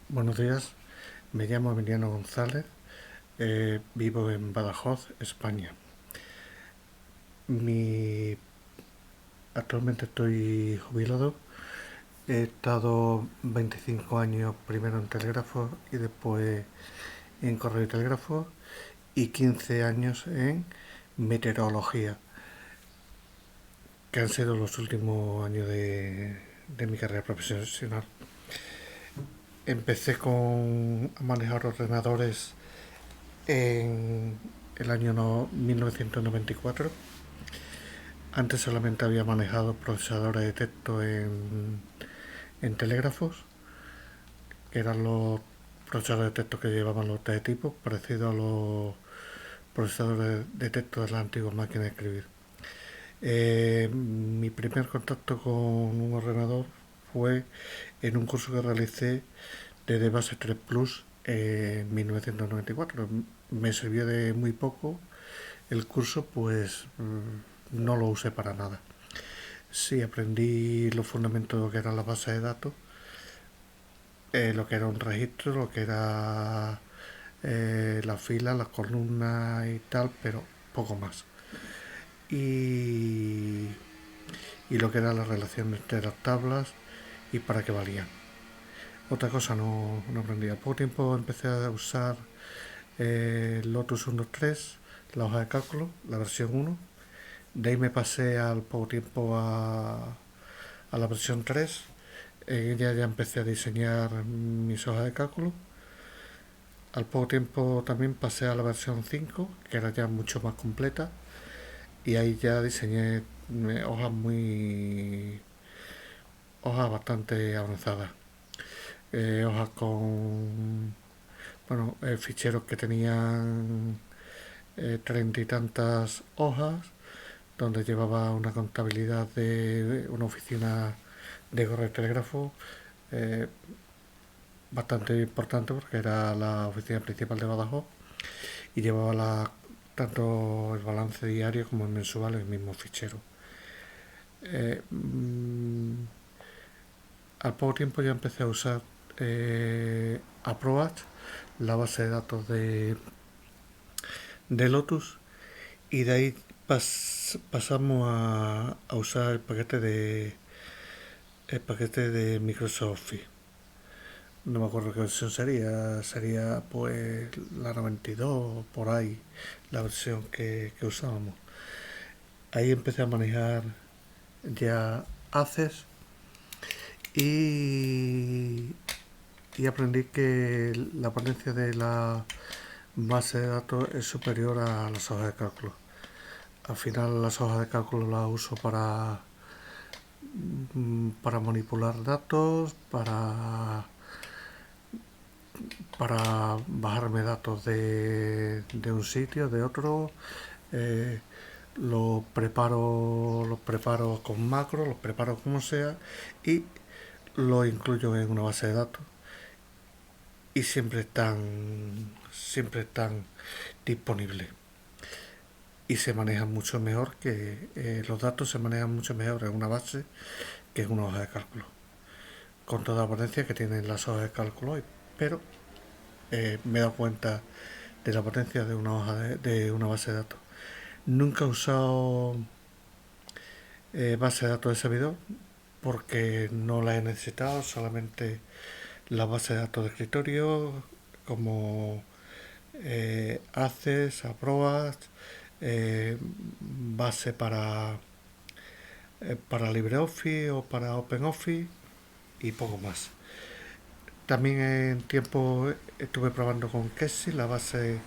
Buenos días, me llamo Emiliano González, vivo en Badajoz, España. Mi... Actualmente estoy jubilado, he estado 25 años primero en telégrafo y después en correo y telégrafo y 15 años en meteorología, que han sido los últimos años de mi carrera profesional. Empecé a manejar ordenadores en el año 1994. Antes solamente había manejado procesadores de texto en telégrafos, que eran los procesadores de texto que llevaban los teletipos, parecidos a los procesadores de texto de las antiguas máquinas de escribir. Mi primer contacto con un ordenador fue en un curso que realicé de Base 3 Plus en 1994. Me sirvió de muy poco el curso, pues no lo usé para nada. Sí, aprendí los fundamentos de lo que era la base de datos, lo que era un registro, lo que era la fila, las columnas y tal, pero poco más. Y, y lo que era la relación entre las tablas y para qué valían. Otra cosa no aprendí. A poco tiempo empecé a usar Lotus 1.3, la hoja de cálculo, la versión 1. De ahí me pasé al poco tiempo a la versión 3. En ella ya empecé a diseñar mis hojas de cálculo. Al poco tiempo también pasé a la versión 5, que era ya mucho más completa. Y ahí ya diseñé hojas hojas bastante avanzadas. Hojas con, bueno, ficheros que tenían 30 y tantas hojas, donde llevaba una contabilidad de una oficina de correo y telégrafo eh, bastante importante, porque era la oficina principal de Badajoz y llevaba tanto el balance diario como el mensual en el mismo fichero. Eh, mm, Al poco tiempo ya empecé a usar Approach, la base de datos de Lotus, y de ahí pasamos a usar el paquete de Microsoft Office. No me acuerdo qué versión sería pues la 92 por ahí, la versión que usábamos. Ahí empecé a manejar ya Access y, y aprendí que la potencia de la base de datos es superior a las hojas de cálculo. Al final las hojas de cálculo las uso para manipular datos, para bajarme datos de un sitio, de otro. Eh, los preparo con macro, los preparo como sea y lo incluyo en una base de datos y siempre están disponibles y se manejan mucho mejor los datos se manejan mucho mejor en una base que en una hoja de cálculo, con toda la potencia que tienen las hojas de cálculo hoy. Pero me he dado cuenta de la potencia de una de una base de datos. Nunca he usado base de datos de servidor porque no la he necesitado, solamente la base de datos de escritorio como Access, Acrobat, base para LibreOffice o para OpenOffice y poco más. También en tiempo estuve probando con Kexi, la base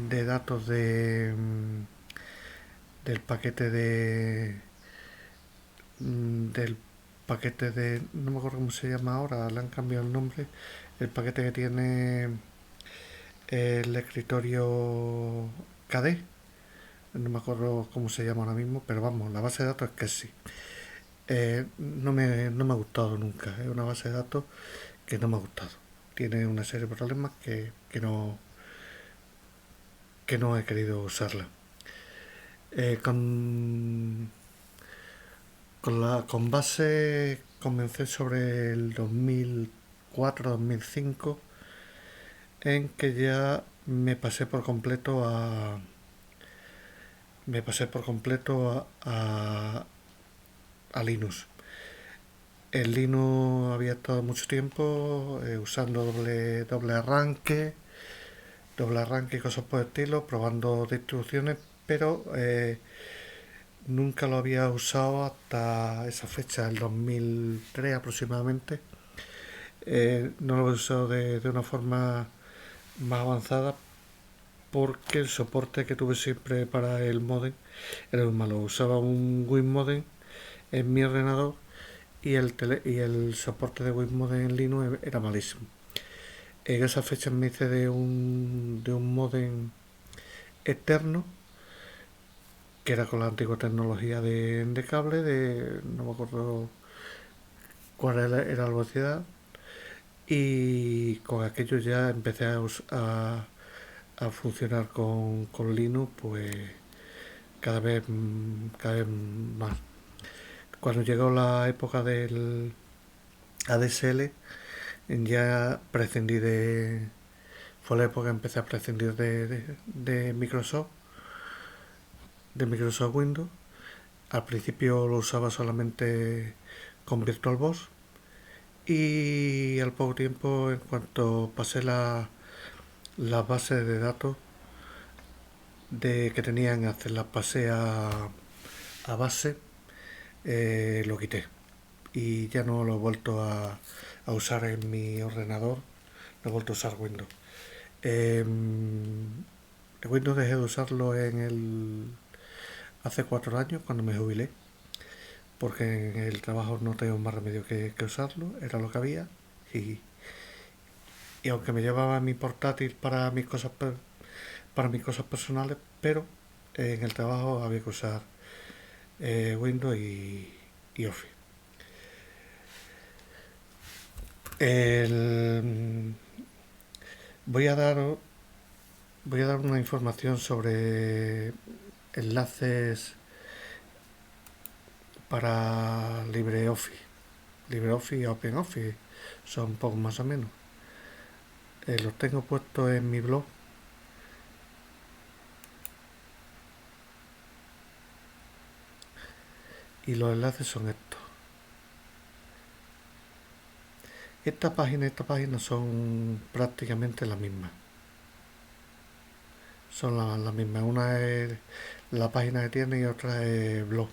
de datos del paquete del paquete de, no me acuerdo cómo se llama ahora, le han cambiado el nombre, el paquete que tiene el escritorio KD, no me acuerdo cómo se llama ahora mismo, pero vamos, la base de datos es que sí. No me ha gustado nunca, es una base de datos que no me ha gustado. Tiene una serie de problemas que no he querido usarla. Eh, con, con base comencé sobre el 2004 2004-2005, en que ya me pasé por completo a Linux. En Linux había estado mucho tiempo usando doble arranque y cosas por el estilo, probando distribuciones, pero nunca lo había usado hasta esa fecha, el 2003 aproximadamente. No lo he usado de una forma más avanzada porque el soporte que tuve siempre para el modem era muy malo. Usaba un WinModem en mi ordenador y el soporte de WinModem en Linux era malísimo. En esa fecha me hice de un modem externo que era con la antigua tecnología de cable, no me acuerdo cuál era la velocidad, y con aquello ya empecé a funcionar con Linux, pues cada vez más. Cuando llegó la época del ADSL, ya prescindí fue la época que empecé a prescindir de Microsoft Windows. Al principio lo usaba solamente con VirtualBox y al poco tiempo, en cuanto pasé las bases de datos que tenían hacer las pasé a base, lo quité y ya no lo he vuelto a usar en mi ordenador, no he vuelto a usar Windows. Windows dejé de usarlo hace 4 años cuando me jubilé, porque en el trabajo no tengo más remedio que usarlo, era lo que había, y, y aunque me llevaba mi portátil para mis cosas personales, pero en el trabajo había que usar Windows y Office. El, voy a dar voy a dar una información sobre enlaces para LibreOffice. LibreOffice y OpenOffice son poco más o menos. Los tengo puestos en mi blog. Y los enlaces son estos. Esta página y esta página son prácticamente las mismas. Son las mismas. Una es la página que tiene y otra es blog.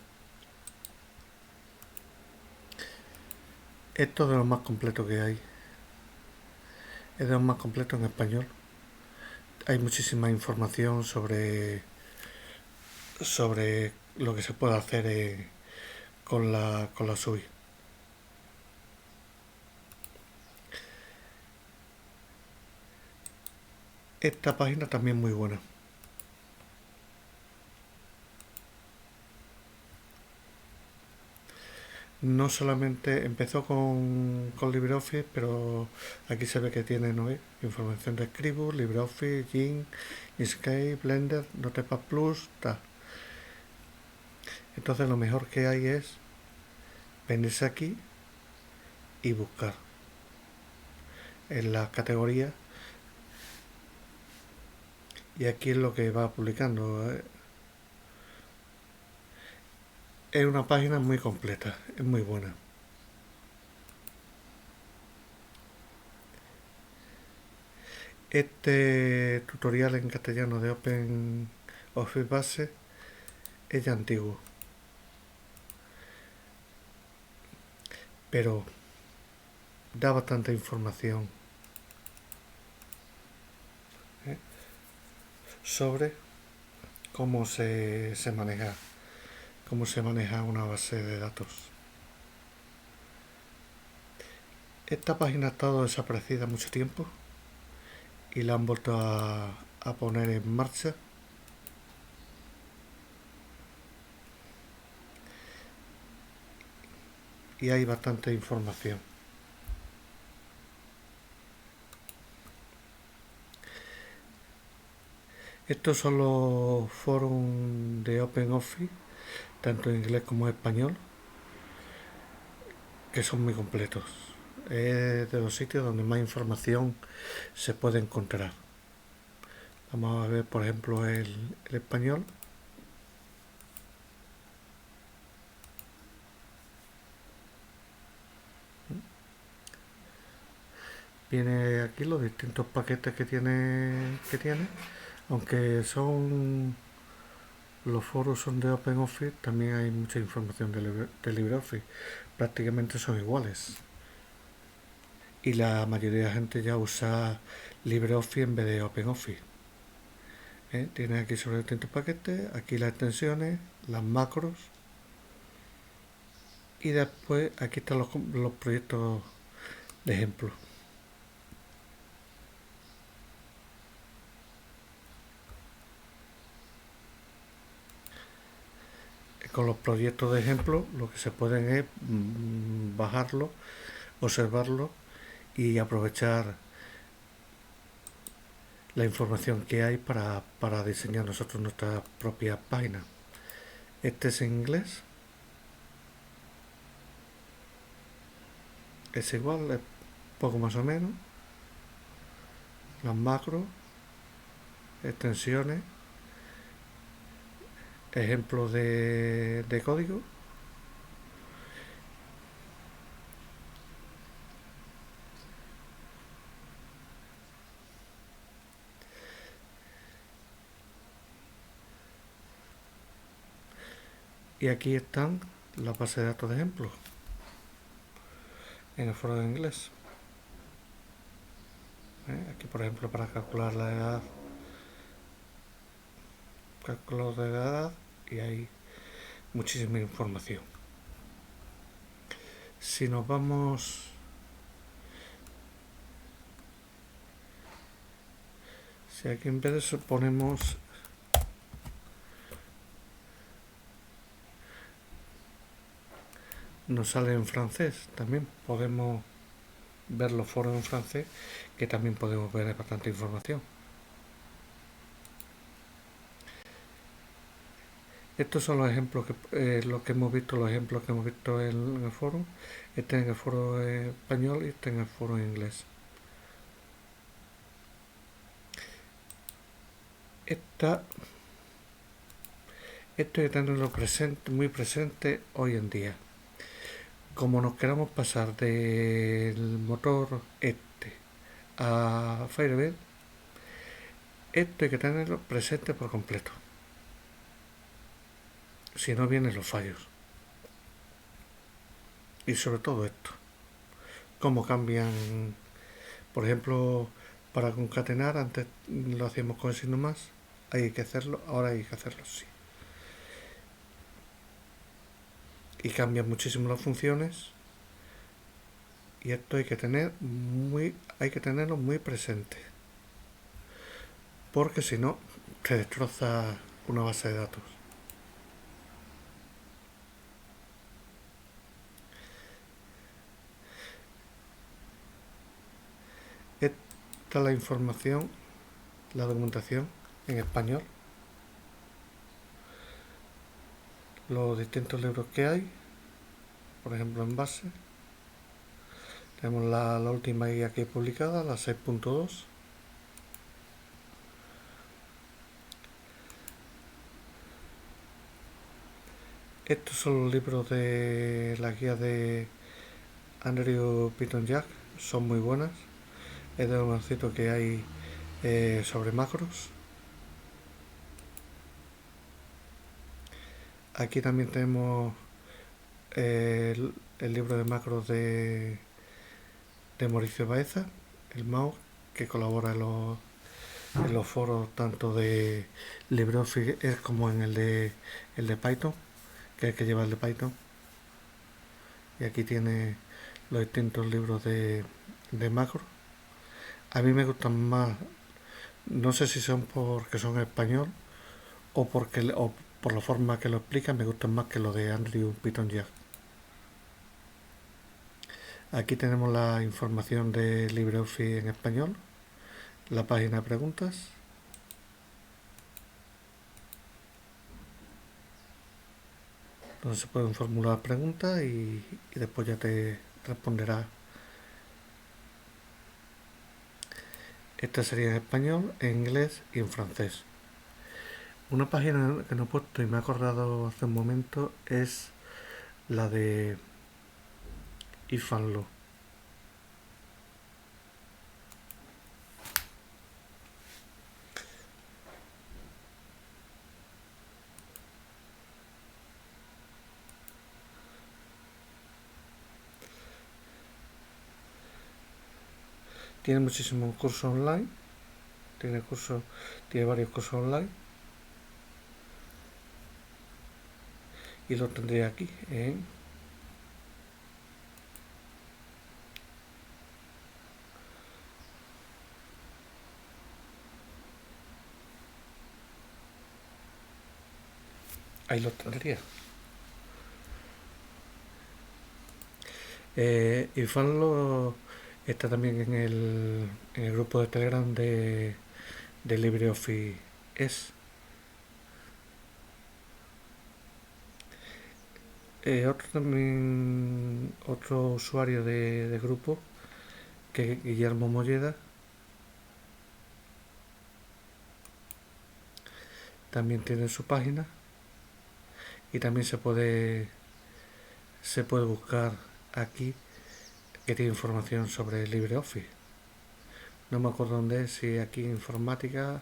Esto es de lo más completo que hay. Es de lo más completo en español. Hay muchísima información sobre lo que se puede hacer con la SUI. Esta página también es muy buena. No solamente empezó con LibreOffice, pero aquí se ve que tiene, ¿no? Información de Scribus, LibreOffice, Gin, Inkscape, Blender, Notepad Plus, tal. Entonces lo mejor que hay es venirse aquí y buscar en las categorías, y aquí es lo que va publicando. Es una página muy completa, es muy buena. Este tutorial en castellano de OpenOffice Base es ya antiguo, pero da bastante información sobre cómo se maneja una base de datos. Esta página ha estado desaparecida mucho tiempo y la han vuelto a poner en marcha. Y hay bastante información. Estos son los foros de OpenOffice, tanto en inglés como en español, que son muy completos. es de los sitios donde más información se puede encontrar. Vamos a ver, por ejemplo, el español. Viene aquí los distintos paquetes que tiene, aunque los foros son de OpenOffice, también hay mucha información de LibreOffice. Prácticamente son iguales. Y la mayoría de la gente ya usa LibreOffice en vez de OpenOffice. Tienes aquí sobre distintos paquetes, aquí las extensiones, las macros, y después aquí están los proyectos de ejemplo. Con los proyectos de ejemplo lo que se pueden es bajarlo, observarlo y aprovechar la información que hay para diseñar nosotros nuestra propia página. Este es en inglés, es igual, es poco más o menos. Las macros, extensiones, ejemplos de código. Y aquí están las bases de datos de ejemplos en el foro de inglés. Aquí, por ejemplo, para calcular la edad, cálculos de la edad, y hay muchísima información. Si nos vamos, si aquí en vez de eso ponemos nos sale en francés, también podemos ver los foros en francés, que también podemos ver bastante información. Estos son los ejemplos los que hemos visto, los ejemplos que hemos visto en el foro. Este en el foro español y este en el foro en inglés. Esto hay que tenerlo presente, muy presente hoy en día. Como nos queramos pasar del motor a Firebase, esto hay que tenerlo presente por completo. Si no vienen los fallos. Y sobre todo esto. Cómo cambian, por ejemplo, para concatenar, antes lo hacíamos con el signo más, hay que hacerlo, ahora hay que hacerlo así. Y cambian muchísimo las funciones. Y esto hay que tenerlo muy presente. Porque si no, te destroza una base de datos. Esta es la información, la documentación en español, los distintos libros que hay, por ejemplo en base. Tenemos la última guía aquí publicada, la 6.2. Estos son los libros de la guía de Andrew Python Jack, son muy buenas. Es de un sitio que hay sobre macros. Aquí también tenemos el libro de macros de Mauricio Baeza, el MAO, que colabora en los foros tanto de LibreOffice como en el de Python, que es el que lleva el de Python. Y aquí tiene los distintos libros de macros. A mí me gustan más, no sé si son porque son en español o por la forma que lo explican, me gustan más que los de Andrew Python Jack. Aquí tenemos la información de LibreOffice en español, la página de preguntas. Donde se pueden formular preguntas y después ya te responderá Esta sería en español, en inglés y en francés. Una página que no he puesto y me he acordado hace un momento es la de ifanlo. Tiene muchísimos cursos online. Tiene varios cursos online. Y lo tendré aquí en ahí lo tendría. Ifanlo está también en el grupo de Telegram de LibreOffice. Otro usuario de grupo, que es Guillermo Molleda, también tiene su página y también se puede buscar aquí, que tiene información sobre LibreOffice. No me acuerdo dónde es, si aquí informática,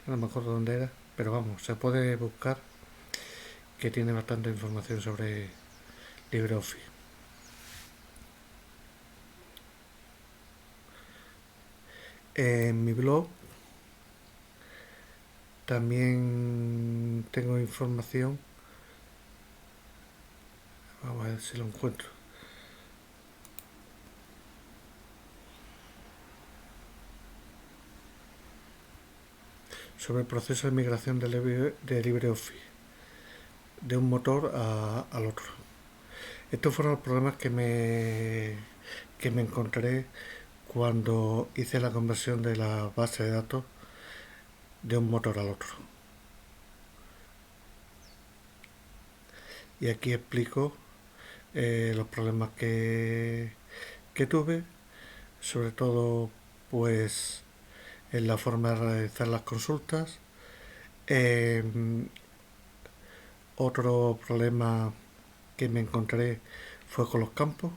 no me acuerdo dónde era, pero vamos, se puede buscar, que tiene bastante información sobre LibreOffice. En mi blog también tengo información, vamos a ver si lo encuentro, sobre el proceso de migración de LibreOffice de un motor al otro. Estos fueron los problemas que me encontré cuando hice la conversión de la base de datos de un motor al otro. Y aquí explico los problemas que tuve, sobre todo pues en la forma de realizar las consultas. Eh, Otro problema que me encontré fue con los campos.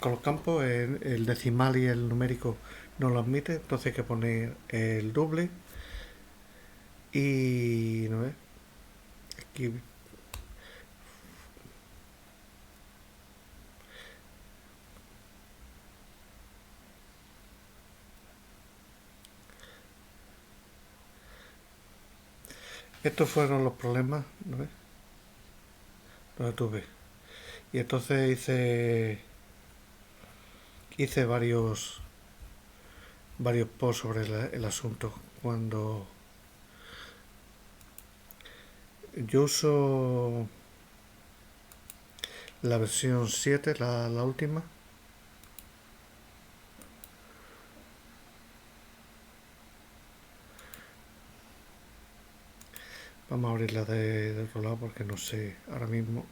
Con los campos el decimal y el numérico no lo admite, entonces hay que poner el doble. Y no es aquí. Estos fueron los problemas, ¿no ves? Los tuve. Y entonces hice varios posts sobre el asunto. Cuando yo uso la versión 7, la última, vamos a abrirla de otro lado porque no sé ahora mismo.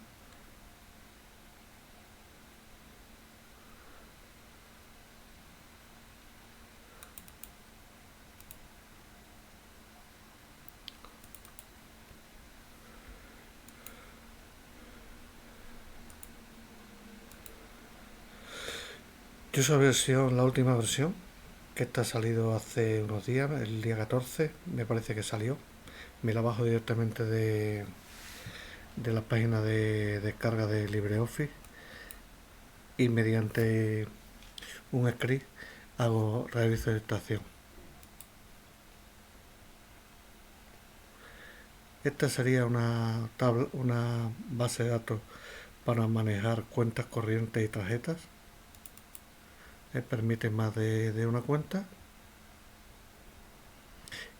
Yo uso la última versión, que esta ha salido hace unos días, el día 14, me parece que salió. Me la bajo directamente de la página de descarga de LibreOffice y mediante un script realizo extracción. Esta sería una base de datos para manejar cuentas corrientes y tarjetas. Permite más de una cuenta.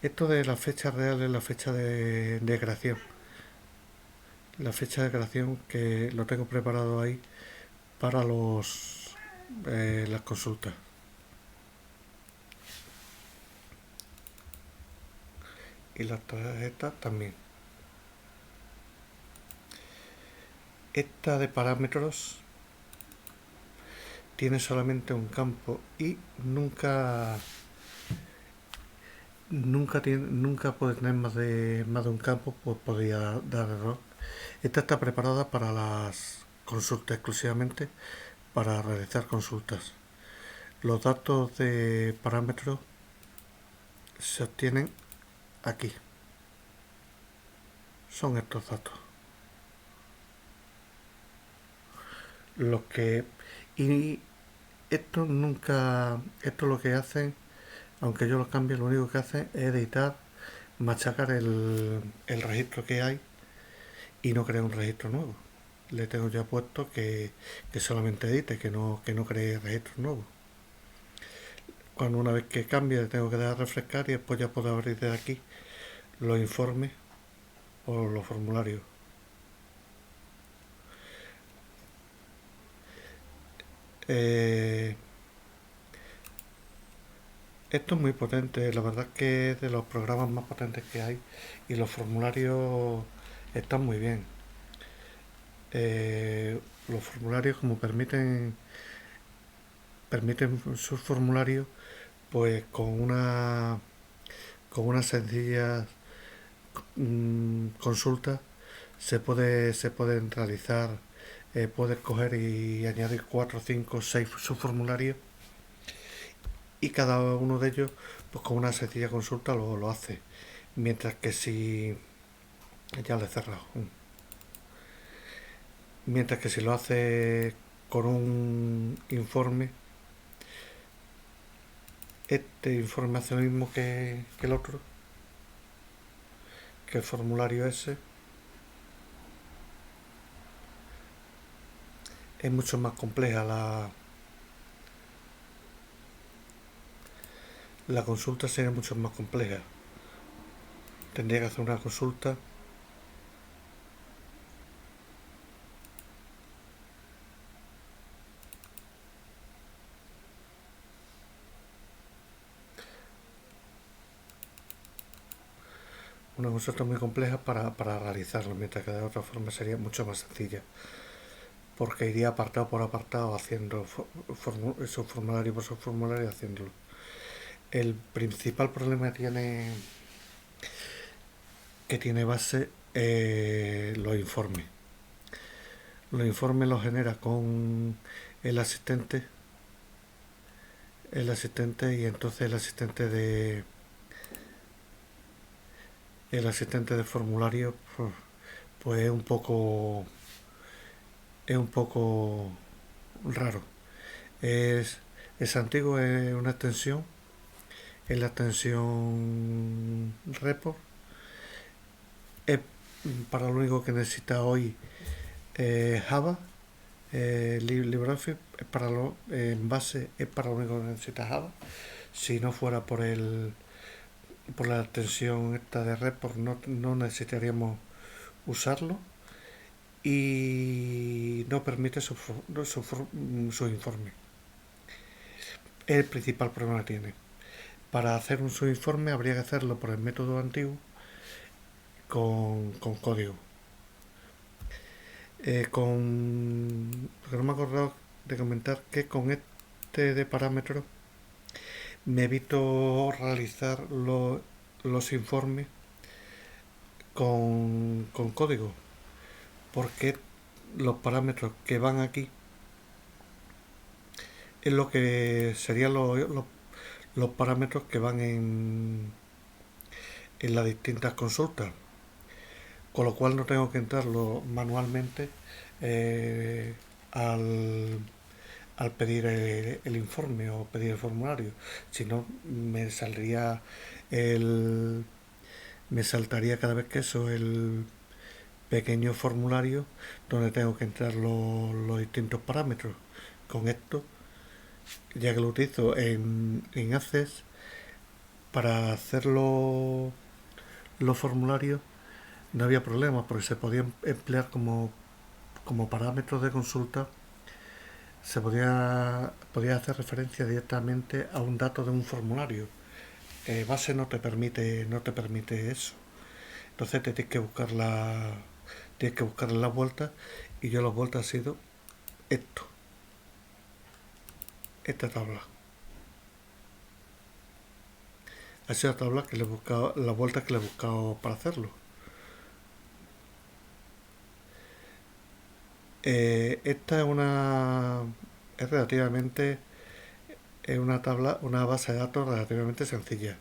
Esto de la fecha real es la fecha de creación. La fecha de creación, que lo tengo preparado ahí para las consultas. Y las tarjetas también. Esta de parámetros tiene solamente un campo y nunca puede tener más de un campo, pues podría dar error. Esta está preparada para las consultas exclusivamente, para realizar consultas. Los datos de parámetros se obtienen aquí. Son estos datos. Los que y esto lo que hacen, aunque yo lo cambie, lo único que hacen es editar, machacar el registro que hay y no crear un registro nuevo. Le tengo ya puesto que solamente edite, que no cree registros nuevos. Cuando una vez que cambie le tengo que dar a refrescar y después ya puedo abrir de aquí los informes o los formularios. Eh, Esto es muy potente, la verdad es que es de los programas más potentes que hay y los formularios están muy bien. Los formularios como permiten sus formularios pues con una sencilla consulta se pueden realizar, puedes coger y añadir 4, 5, 6 subformularios y cada uno de ellos pues con una sencilla consulta lo hace. Mientras que si ya lo he cerrado. Mientras que si lo hace con un informe, este informe hace lo mismo que el otro, que el formulario ese. Es mucho más compleja la consulta, sería mucho más compleja. Tendría que hacer una consulta. Una consulta muy compleja para realizarlo, mientras que de otra forma sería mucho más sencilla, porque iría apartado por apartado haciendo su formulario por su formulario haciéndolo. El principal problema que tiene base los informes. Los informes los genera con el asistente, y entonces el asistente de formulario pues es un poco raro. Es, es antiguo, es una extensión, es la extensión report. Es para lo único que necesita hoy Java, LibreOffice en base es para lo único que necesita Java. Si no fuera por la extensión esta de report no necesitaríamos usarlo y no permite su informe. Es el principal problema que tiene. Para hacer un subinforme habría que hacerlo por el método antiguo con código. Porque no me he acordado de comentar que con este de parámetros me evito realizar los informes con código, porque los parámetros que van aquí es lo que serían los parámetros que van en las distintas consultas, con lo cual no tengo que entrarlo manualmente al pedir el informe o pedir el formulario, sino me saltaría cada vez que eso el pequeño formulario donde tengo que entrar los distintos parámetros. Con esto, ya que lo utilizo en Access para hacer los formularios, no había problema porque se podían emplear como parámetros de consulta. Podía hacer referencia directamente a un dato de un formulario. Base no te permite eso. Entonces tienes que buscar la vuelta, y yo la vuelta ha sido esto. esta tabla. Ha sido la tabla que le he buscado, la vuelta que le he buscado para hacerlo. Esta es relativamente, es una tabla, una base de datos relativamente sencilla.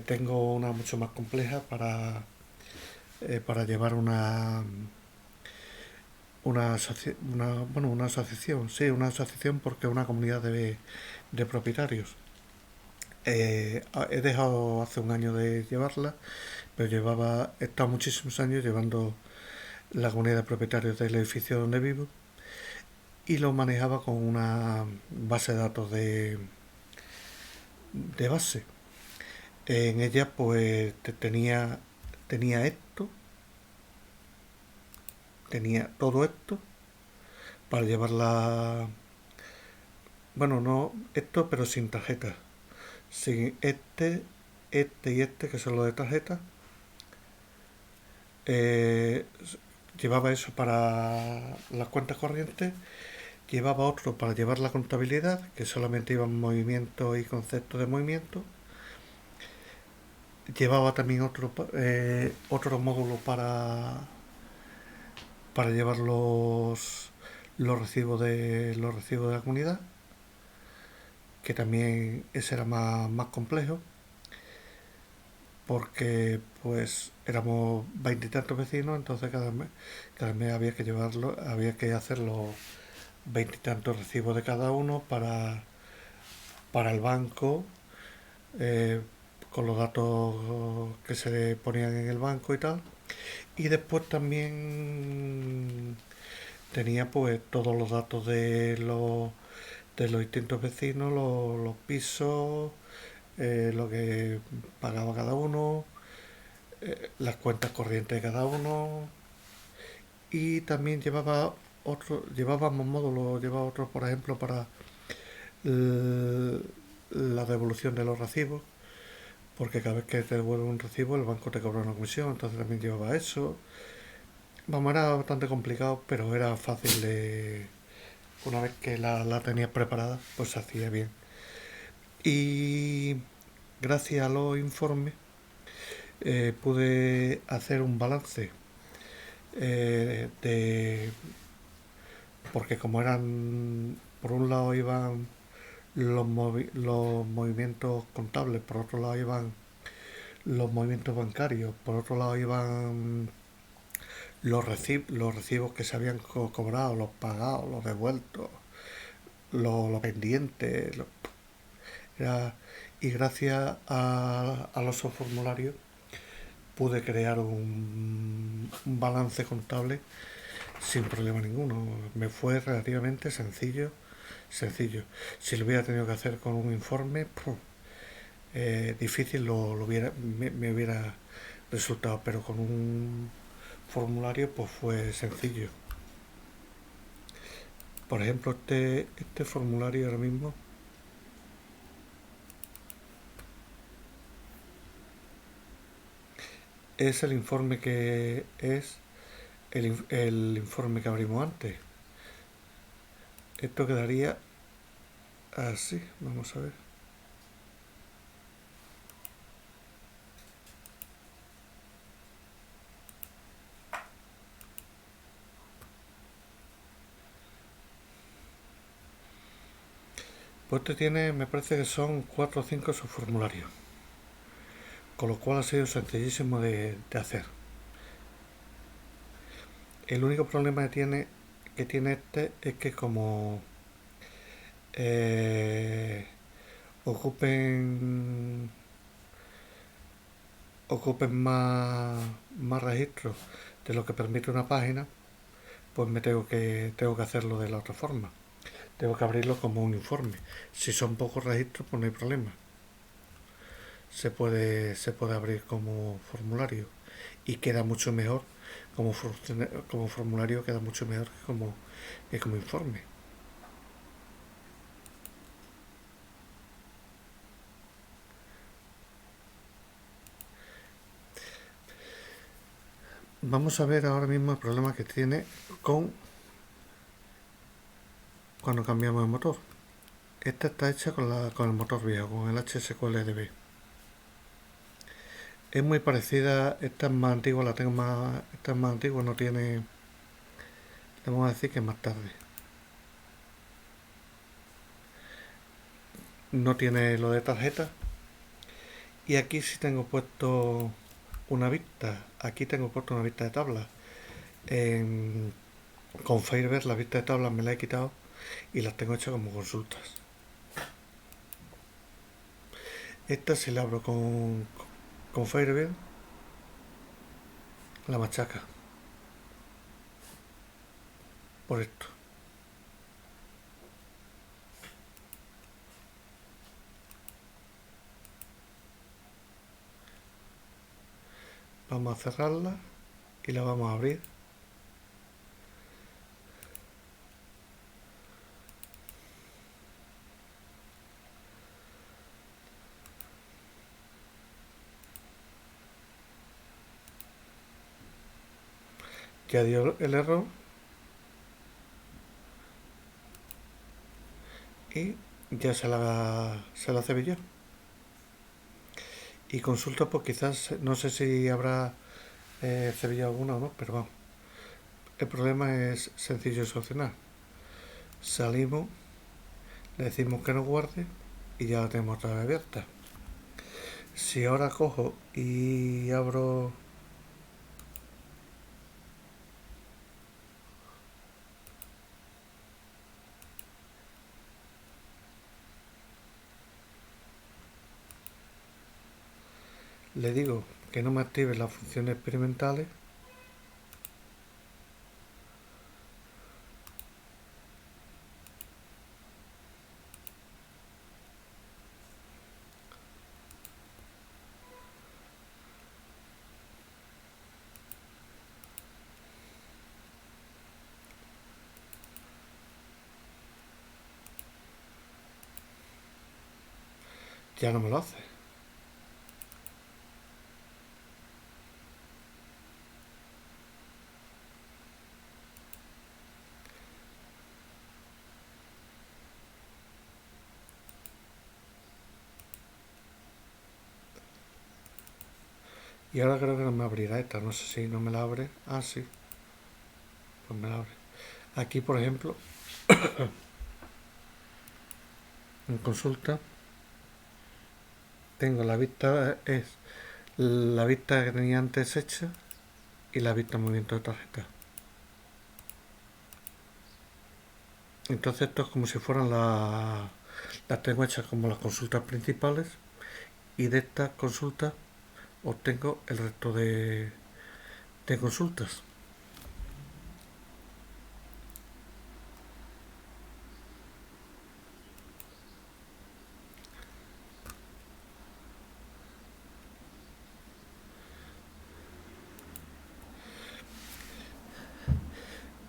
Tengo una mucho más compleja para llevar una asociación, sí, una asociación porque es una comunidad de propietarios. He dejado hace un año de llevarla, pero he estado muchísimos años llevando la comunidad de propietarios del edificio donde vivo y lo manejaba con una base de datos de base. En ella pues tenía esto, tenía todo esto para llevarla, bueno, no esto, pero sin tarjeta. Sin este y este, que son los de tarjeta. Eh, Llevaba eso para las cuentas corrientes. Llevaba otro para llevar la contabilidad, que solamente iban movimientos y conceptos de movimiento. Llevaba también otro módulo para llevar los recibos de la comunidad, que también ese era más complejo, porque pues éramos veintitantos vecinos, entonces cada mes había que hacer los veintitantos recibos de cada uno para el banco, eh, con los datos que se ponían en el banco y tal. Y después también tenía pues todos los datos de los distintos vecinos, los pisos, lo que pagaba cada uno, las cuentas corrientes de cada uno. Y también llevábamos módulos, llevaba otro por ejemplo para la devolución de los recibos, porque cada vez que te devuelve un recibo el banco te cobra una comisión, entonces también llevaba eso. Vamos, era bastante complicado, pero era fácil de... Una vez que la tenías preparada, pues se hacía bien. Y gracias a los informes pude hacer un balance de... Porque como eran... Por un lado iban los movimientos contables, por otro lado iban los movimientos bancarios, por otro lado iban los recibos que se habían cobrado, los pagados, los devueltos, los pendientes. Era- y gracias a los subformularios pude crear un balance contable sin problema ninguno. Me fue relativamente sencillo. Si lo hubiera tenido que hacer con un informe, difícil me hubiera resultado, pero con un formulario pues fue sencillo. Por ejemplo, este formulario ahora mismo es el informe que abrimos antes. Esto quedaría así, vamos a ver. Pues este tiene, me parece que son 4 o 5 subformularios, con lo cual ha sido sencillísimo de hacer. El único problema que tiene este es que como eh, ocupen ocupen más registros de lo que permite una página, pues tengo que hacerlo de la otra forma. Tengo que abrirlo como un informe. Si son pocos registros, pues no hay problema. Se puede abrir como formulario y queda mucho mejor como formulario, queda mucho mejor que como informe. Vamos a ver ahora mismo el problema que tiene con cuando cambiamos de motor. Esta está hecha con el motor viejo, con el HSQLDB. Es muy parecida, esta es más antigua, esta es más antigua, no tiene, le vamos a decir que es más tarde. No tiene lo de tarjeta. Y aquí sí tengo puesto una vista. Aquí tengo puesto una vista de tabla. En- con Firebird la vista de tabla me la he quitado y las tengo hechas como consultas. Esta si la abro con Firebird, la machaca. Por esto. Vamos a cerrarla y la vamos a abrir. Ya dio el error y ya se la cebilló. Y consulta, pues quizás, no sé si habrá cebillado alguna o no, pero vamos. El problema es sencillo de solucionar. Salimos, le decimos que nos guarde y ya la tenemos otra vez abierta. Si ahora cojo y abro, le digo que no me active las funciones experimentales, ya no me lo hace. Y ahora creo que no me abrirá esta, no sé si no me la abre. Ah, sí, pues me la abre. Aquí, por ejemplo, en consulta, tengo la vista, es la vista que tenía antes hecha y la vista en movimiento de tarjeta. Entonces esto es como si fueran las tengo hechas como las consultas principales y de estas consultas obtengo el resto de consultas.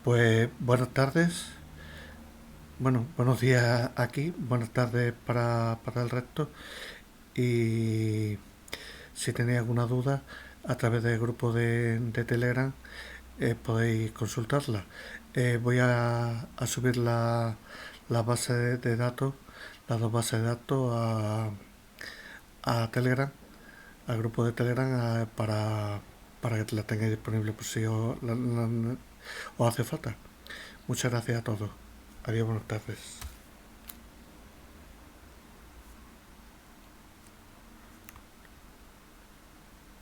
Pues buenas tardes, bueno, buenos días aquí, buenas tardes para el resto y si tenéis alguna duda a través del grupo de Telegram podéis consultarla. Voy a subir la base de datos, las dos bases de datos a Telegram, al grupo de Telegram para que la tengáis disponible por si os hace falta. Muchas gracias a todos. Adiós, buenas tardes.